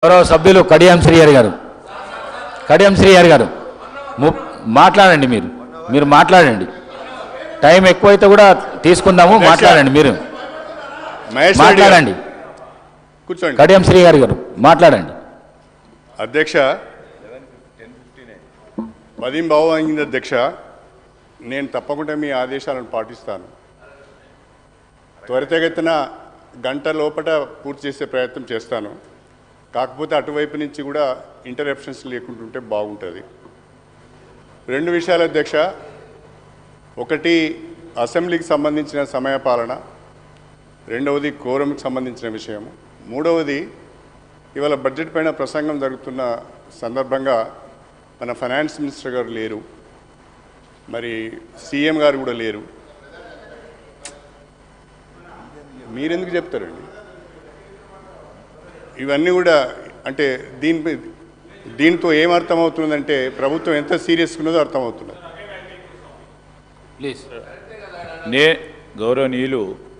గౌరవ సభ్యులు కడియం శ్రీహరి గారు మాట్లాడండి. మీరు మాట్లాడండి. టైం ఎక్కువైతే కూడా తీసుకుందాము. మాట్లాడండి. మీరు మాట్లాడండి. కూర్చోండి. కడియం శ్రీహరి గారు మాట్లాడండి. అధ్యక్ష 10 అయింది అధ్యక్ష. నేను తప్పకుండా మీ ఆదేశాలను పాటిస్తాను. త్వరితగతిన గంట లోపల పూర్తి చేసే ప్రయత్నం చేస్తాను. కాకపోతే అటువైపు నుంచి కూడా ఇంటరప్షన్స్ లేకుంటుంటే బాగుంటుంది. 2 విషయాలు అధ్యక్ష. ఒకటి అసెంబ్లీకి సంబంధించిన సమయపాలన, రెండవది కోరంకి సంబంధించిన విషయం, మూడవది ఇవాళ బడ్జెట్ పైన ప్రసంగం జరుగుతున్న సందర్భంగా మన ఫైనాన్స్ మినిస్టర్ గారు లేరు, మరి సీఎం గారు కూడా లేరు. మీరెందుకు చెప్తారండి ఇవన్నీ కూడా? అంటే దీంతో ఏమర్థమవుతుందంటే ప్రభుత్వం ఎంత సీరియస్గా ఉన్నదో అర్థమవుతున్నది. ప్లీజ్ గౌరవనీయులు